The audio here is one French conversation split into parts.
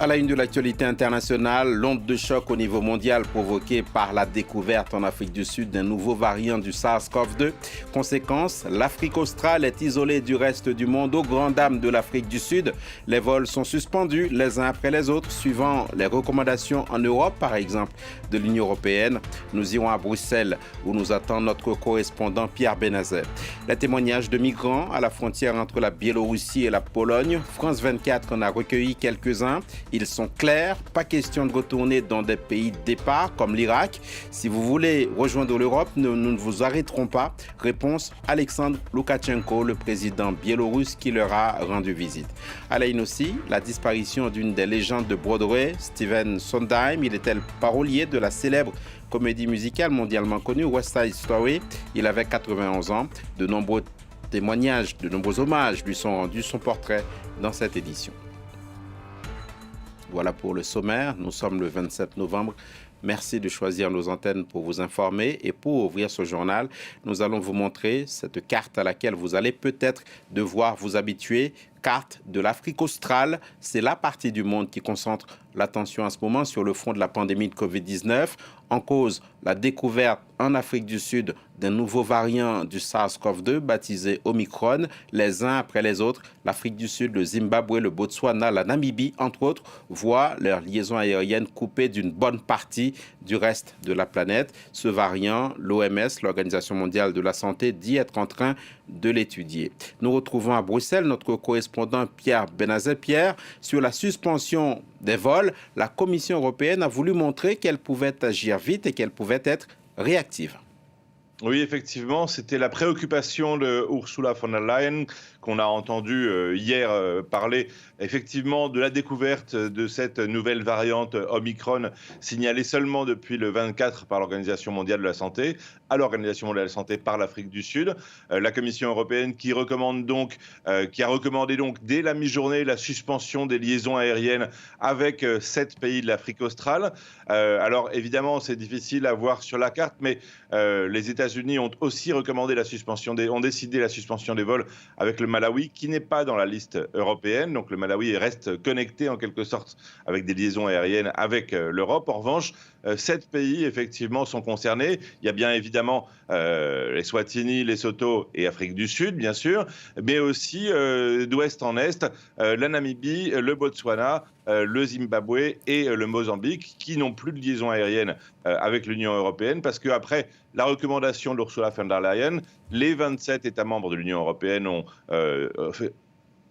À la une de l'actualité internationale, l'onde de choc au niveau mondial provoquée par la découverte en Afrique du Sud d'un nouveau variant du SARS-CoV-2. Conséquence, l'Afrique australe est isolée du reste du monde aux grandes dames de l'Afrique du Sud. Les vols sont suspendus les uns après les autres, suivant les recommandations en Europe, par exemple, de l'Union européenne. Nous irons à Bruxelles, où nous attend notre correspondant Pierre Benazet. Les témoignages de migrants à la frontière entre la Biélorussie et la Pologne. France 24 en a recueilli quelques-uns. Ils sont clairs, pas question de retourner dans des pays de départ comme l'Irak. Si vous voulez rejoindre l'Europe, nous ne vous arrêterons pas. Réponse Alexandre Loukachenko, le président biélorusse qui leur a rendu visite. À la une aussi, la disparition d'une des légendes de Broadway, Stephen Sondheim. Il était le parolier de la célèbre comédie musicale mondialement connue West Side Story. Il avait 91 ans. De nombreux témoignages, de nombreux hommages lui sont rendus. Son portrait dans cette édition. Voilà pour le sommaire. Nous sommes le 27 novembre. Merci de choisir nos antennes pour vous informer. Et pour ouvrir ce journal, nous allons vous montrer cette carte à laquelle vous allez peut-être devoir vous habituer. Carte de l'Afrique australe. C'est la partie du monde qui concentre l'attention en ce moment sur le front de la pandémie de Covid-19. En cause, la découverte en Afrique du Sud d'un nouveau variant du SARS-CoV-2 baptisé Omicron. Les uns après les autres, l'Afrique du Sud, le Zimbabwe, le Botswana, la Namibie, entre autres, voient leurs liaisons aériennes coupées d'une bonne partie du reste de la planète. Ce variant, l'OMS, l'Organisation mondiale de la santé, dit être en train de l'étudier. Nous retrouvons à Bruxelles notre correspondant Pierre Benazet. Pierre, sur la suspension des vols, la Commission européenne a voulu montrer qu'elle pouvait agir vite et qu'elle pouvait être réactive. Oui, effectivement, c'était la préoccupation de Ursula von der Leyen qu'on a entendu hier parler effectivement de la découverte de cette nouvelle variante Omicron signalée seulement depuis le 24 par l'Organisation mondiale de la santé, à l'Organisation mondiale de la santé par l'Afrique du Sud. La Commission européenne qui a recommandé donc dès la mi-journée la suspension des liaisons aériennes avec 7 pays de l'Afrique australe. Alors évidemment, c'est difficile à voir sur la carte, mais les États-Unis ont aussi ont décidé la suspension des vols avec le Malawi, qui n'est pas dans la liste européenne. Donc le Malawi reste connecté en quelque sorte avec des liaisons aériennes avec l'Europe. En revanche, 7 pays effectivement sont concernés. Il y a bien évidemment les Swatini, Lesotho et Afrique du Sud, bien sûr, mais aussi d'ouest en est, la Namibie, le Botswana, le Zimbabwe et le Mozambique, qui n'ont plus de liaison aérienne avec l'Union européenne, parce qu'après la recommandation d'Ursula von der Leyen, les 27 États membres de l'Union européenne ont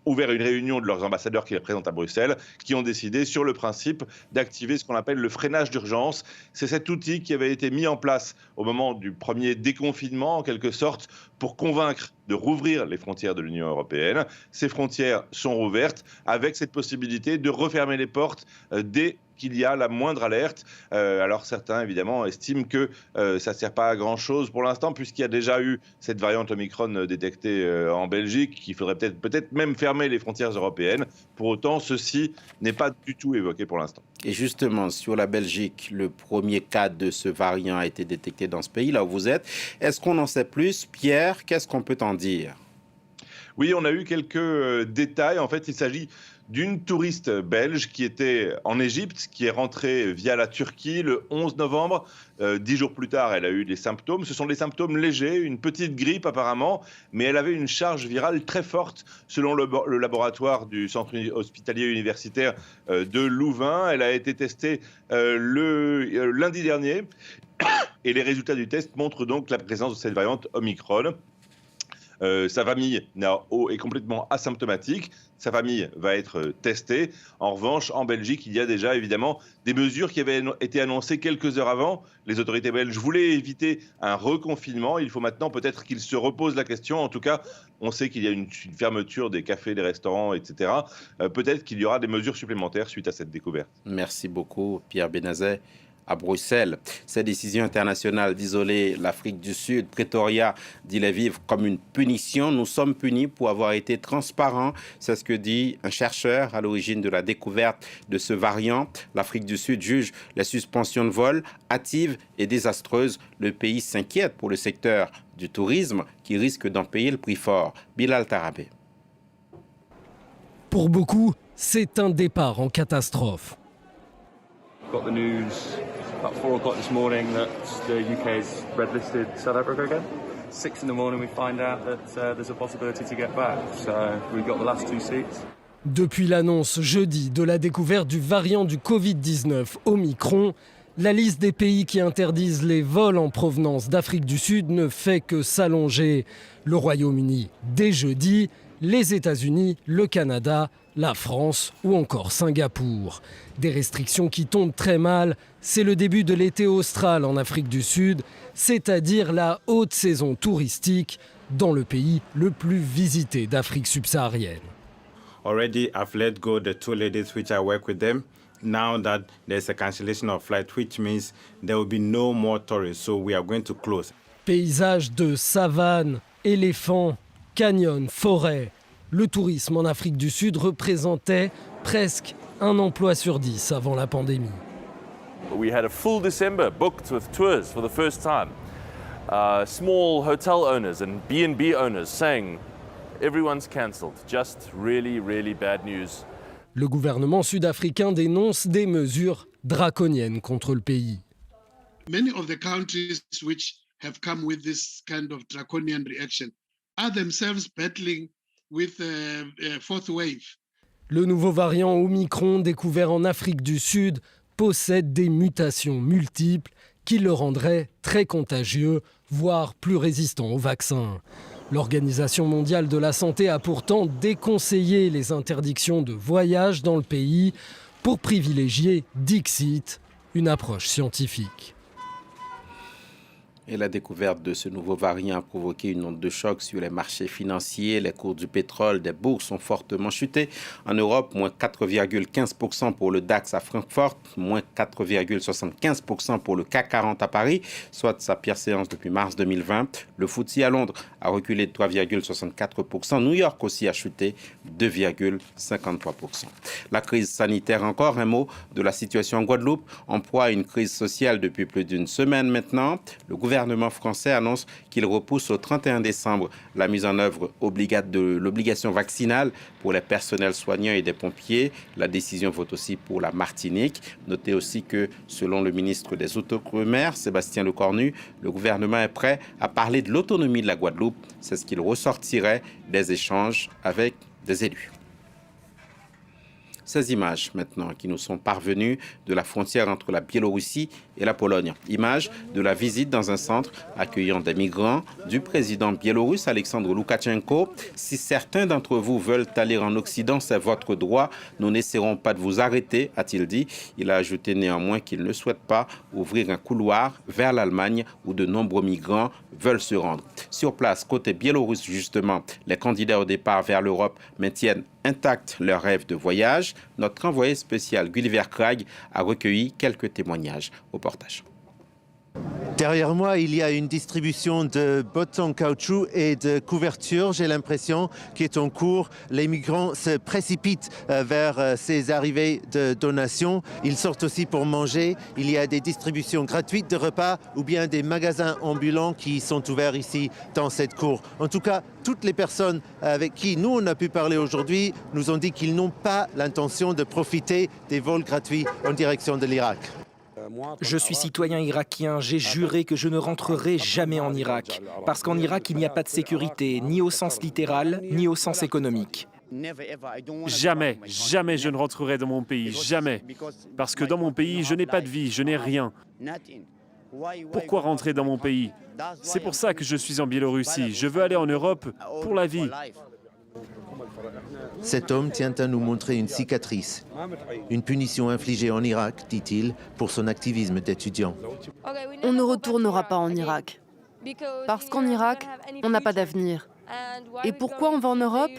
ouvert une réunion de leurs ambassadeurs qui les représentent à Bruxelles, qui ont décidé sur le principe d'activer ce qu'on appelle le freinage d'urgence. C'est cet outil qui avait été mis en place au moment du premier déconfinement, en quelque sorte, pour convaincre de rouvrir les frontières de l'Union européenne. Ces frontières sont rouvertes avec cette possibilité de refermer les portes dès qu'il y a la moindre alerte. Alors certains, évidemment, estiment que ça ne sert pas à grand-chose pour l'instant, puisqu'il y a déjà eu cette variante Omicron détectée en Belgique, qu'il faudrait peut-être même fermer les frontières européennes. Pour autant, ceci n'est pas du tout évoqué pour l'instant. Et justement, sur la Belgique, le premier cas de ce variant a été détecté dans ce pays, là où vous êtes. Est-ce qu'on en sait plus? Pierre, qu'est-ce qu'on peut en dire? Oui, on a eu quelques détails. En fait, il s'agit d'une touriste belge qui était en Égypte, qui est rentrée via la Turquie le 11 novembre. 10 jours plus tard, elle a eu des symptômes. Ce sont des symptômes légers, une petite grippe apparemment, mais elle avait une charge virale très forte selon le laboratoire du centre hospitalier universitaire de Louvain. Elle a été testée le lundi dernier et les résultats du test montrent donc la présence de cette variante Omicron. Sa famille est complètement asymptomatique. Sa famille va être testée. En revanche, en Belgique, il y a déjà évidemment des mesures qui avaient été annoncées quelques heures avant. Les autorités belges voulaient éviter un reconfinement. Il faut maintenant peut-être qu'ils se reposent la question. En tout cas, on sait qu'il y a une fermeture des cafés, des restaurants, etc. Peut-être qu'il y aura des mesures supplémentaires suite à cette découverte. Merci beaucoup, Pierre Benazet. À Bruxelles, cette décision internationale d'isoler l'Afrique du Sud, Pretoria dit les vivre comme une punition. Nous sommes punis pour avoir été transparents. C'est ce que dit un chercheur à l'origine de la découverte de ce variant. L'Afrique du Sud juge les suspensions de vol hâtives et désastreuses. Le pays s'inquiète pour le secteur du tourisme qui risque d'en payer le prix fort. Bilal Tarabé. Pour beaucoup, C'est un départ en catastrophe. Got the news about 4 o'clock this morning that the UK's red-listed South Africa again. 6 in the morning we find out that there's a possibility to get back. So we've got the last 2 seats. Depuis l'annonce jeudi de la découverte du variant du Covid-19 Omicron, la liste des pays qui interdisent les vols en provenance d'Afrique du Sud ne fait que s'allonger. Le Royaume-Uni dès jeudi, les États-Unis, le Canada, la France ou encore Singapour. Des restrictions qui tombent très mal. C'est le début de l'été austral en Afrique du Sud, c'est-à-dire la haute saison touristique dans le pays le plus visité d'Afrique subsaharienne. Already, I've let go the 2 ladies which I work with them. Now that there's a cancellation of flight, which means there will be no more tourists, so we are going to close. Paysages de savane, éléphants, canyons, forêts. Le tourisme en Afrique du Sud représentait presque un emploi sur 10 avant la pandémie. We had a full December booked with tours for the first time. Small hotel owners and B&B owners saying everyone's cancelled. Just really, really bad news. Le gouvernement sud-africain dénonce des mesures draconiennes contre le pays. Many of the countries which have come with this kind of draconian reaction are themselves battling with a fourth wave. Le nouveau variant Omicron découvert en Afrique du Sud possède des mutations multiples qui le rendraient très contagieux, voire plus résistant au vaccin. L'Organisation mondiale de la santé a pourtant déconseillé les interdictions de voyage dans le pays pour privilégier, dixit, une approche scientifique. Et la découverte de ce nouveau variant a provoqué une onde de choc sur les marchés financiers. Les cours du pétrole des bourses ont fortement chuté. En Europe, moins 4,15% pour le DAX à Francfort, moins 4,75% pour le CAC 40 à Paris, soit sa pire séance depuis mars 2020. Le FTSE à Londres a reculé de 3,64%. New York aussi a chuté 2,53%. La crise sanitaire encore, un mot de la situation en Guadeloupe, en proie à une crise sociale depuis plus d'une semaine maintenant. Le gouvernement français annonce qu'il repousse au 31 décembre la mise en œuvre de l'obligation vaccinale pour les personnels soignants et des pompiers. La décision vaut aussi pour la Martinique. Notez aussi que, selon le ministre des Outre-mer, Sébastien Lecornu, le gouvernement est prêt à parler de l'autonomie de la Guadeloupe. C'est ce qu'il ressortirait des échanges avec des élus. Ces images maintenant qui nous sont parvenues de la frontière entre la Biélorussie et la Pologne. Images de la visite dans un centre accueillant des migrants du président biélorusse Alexandre Loukachenko. Si certains d'entre vous veulent aller en Occident, c'est votre droit. Nous n'essaierons pas de vous arrêter, a-t-il dit. Il a ajouté néanmoins qu'il ne souhaite pas ouvrir un couloir vers l'Allemagne où de nombreux migrants veulent se rendre. Sur place, côté biélorusse justement, les candidats au départ vers l'Europe maintiennent intact leur rêve de voyage. Notre envoyé spécial Gulliver Craig a recueilli quelques témoignages au portage. Derrière moi, il y a une distribution de bottes en caoutchouc et de couvertures, j'ai l'impression, qui est en cours. Les migrants se précipitent vers ces arrivées de donations. Ils sortent aussi pour manger. Il y a des distributions gratuites de repas ou bien des magasins ambulants qui sont ouverts ici dans cette cour. En tout cas, toutes les personnes avec qui nous on a pu parler aujourd'hui nous ont dit qu'ils n'ont pas l'intention de profiter des vols gratuits en direction de l'Irak. Je suis citoyen irakien, j'ai juré que je ne rentrerai jamais en Irak, parce qu'en Irak, il n'y a pas de sécurité, ni au sens littéral, ni au sens économique. Jamais, jamais je ne rentrerai dans mon pays, jamais. Parce que dans mon pays, je n'ai pas de vie, je n'ai rien. Pourquoi rentrer dans mon pays? C'est pour ça que je suis en Biélorussie. Je veux aller en Europe pour la vie. Cet homme tient à nous montrer une cicatrice. Une punition infligée en Irak, dit-il, pour son activisme d'étudiant. On ne retournera pas en Irak. Parce qu'en Irak, on n'a pas d'avenir. Et pourquoi on va en Europe?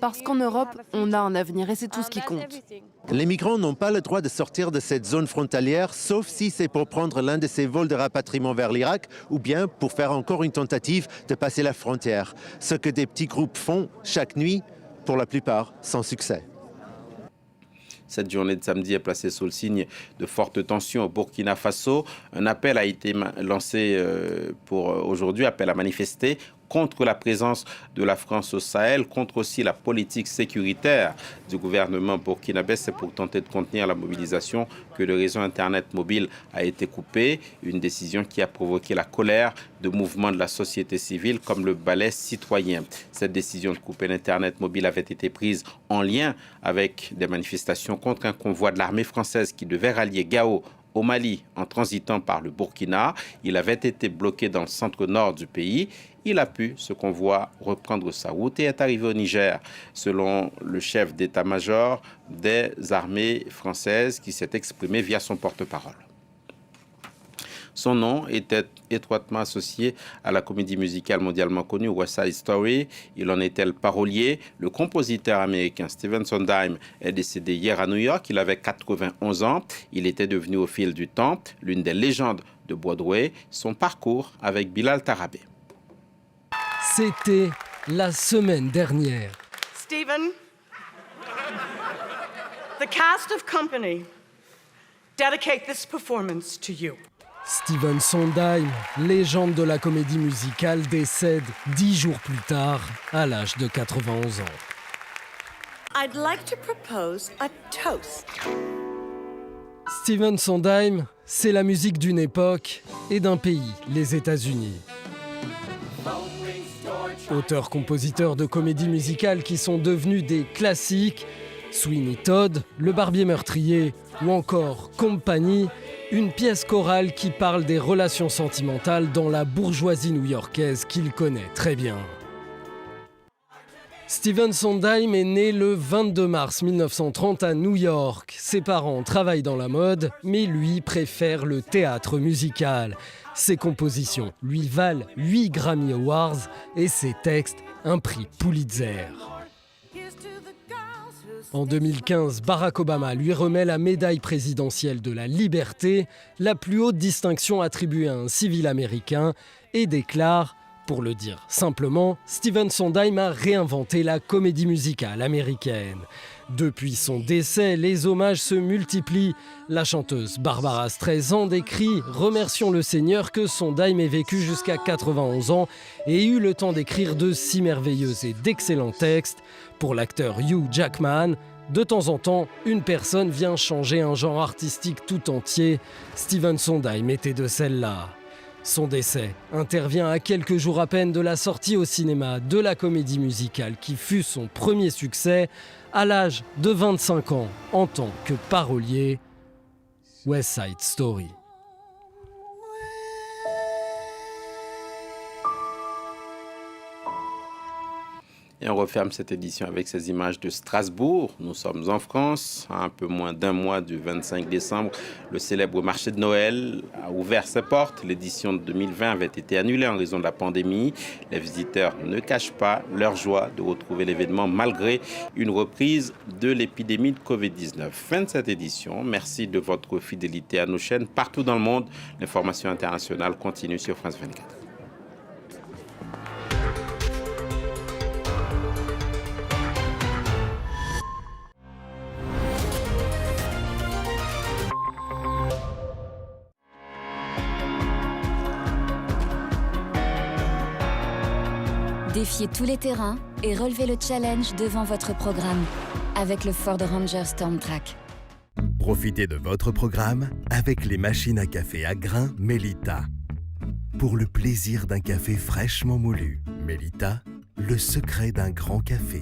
Parce qu'en Europe, on a un avenir et c'est tout ce qui compte. Les migrants n'ont pas le droit de sortir de cette zone frontalière, sauf si c'est pour prendre l'un de ces vols de rapatriement vers l'Irak ou bien pour faire encore une tentative de passer la frontière. Ce que des petits groupes font chaque nuit, pour la plupart sans succès. Cette journée de samedi est placée sous le signe de fortes tensions au Burkina Faso. Un appel a été lancé pour aujourd'hui, appel à manifester contre la présence de la France au Sahel, contre aussi la politique sécuritaire du gouvernement burkinabé. C'est pour tenter de contenir la mobilisation que le réseau Internet mobile a été coupé, une décision qui a provoqué la colère de mouvements de la société civile comme le Balai citoyen. Cette décision de couper l'Internet mobile avait été prise en lien avec des manifestations contre un convoi de l'armée française qui devait rallier Gao au Mali en transitant par le Burkina. Il avait été bloqué dans le centre-nord du pays. Il a pu, ce convoi, reprendre sa route et est arrivé au Niger, selon le chef d'état-major des armées françaises qui s'est exprimé via son porte-parole. Son nom était étroitement associé à la comédie musicale mondialement connue West Side Story. Il en était le parolier. Le compositeur américain Stephen Sondheim est décédé hier à New York. Il avait 91 ans. Il était devenu au fil du temps l'une des légendes de Broadway. Son parcours avec Bilal Tarabé. C'était la semaine dernière. Stephen, the cast of Company dedicate this performance to you. Stephen Sondheim, légende de la comédie musicale, décède 10 jours plus tard, à l'âge de 91 ans. I'd like to propose a toast. Stephen Sondheim, c'est la musique d'une époque et d'un pays, les États-Unis. Auteur-compositeur de comédies musicales qui sont devenues des classiques, Sweeney Todd, Le Barbier meurtrier ou encore Company, une pièce chorale qui parle des relations sentimentales dans la bourgeoisie new-yorkaise qu'il connaît très bien. Stephen Sondheim est né le 22 mars 1930 à New York. Ses parents travaillent dans la mode, mais lui préfère le théâtre musical. Ses compositions lui valent 8 Grammy Awards et ses textes un prix Pulitzer. En 2015, Barack Obama lui remet la médaille présidentielle de la liberté, la plus haute distinction attribuée à un civil américain, et déclare, pour le dire simplement, Stephen Sondheim a réinventé la comédie musicale américaine. Depuis son décès, les hommages se multiplient. La chanteuse Barbara Streisand écrit « Remercions le Seigneur que Sondheim ait vécu jusqu'à 91 ans et ait eu le temps d'écrire de si merveilleux et d'excellents textes. » Pour l'acteur Hugh Jackman, de temps en temps, une personne vient changer un genre artistique tout entier. Stephen Sondheim était de celle-là. Son décès intervient à quelques jours à peine de la sortie au cinéma de la comédie musicale qui fut son premier succès, à l'âge de 25 ans en tant que parolier, West Side Story. Et on referme cette édition avec ces images de Strasbourg. Nous sommes en France, à un peu moins d'un mois du 25 décembre. Le célèbre marché de Noël a ouvert ses portes. L'édition de 2020 avait été annulée en raison de la pandémie. Les visiteurs ne cachent pas leur joie de retrouver l'événement malgré une reprise de l'épidémie de Covid-19. Fin de cette édition. Merci de votre fidélité à nos chaînes partout dans le monde. L'information internationale continue sur France 24. Défiez tous les terrains et relevez le challenge devant votre programme avec le Ford Ranger StormTrack. Profitez de votre programme avec les machines à café à grains Melita. Pour le plaisir d'un café fraîchement moulu, Melita, le secret d'un grand café.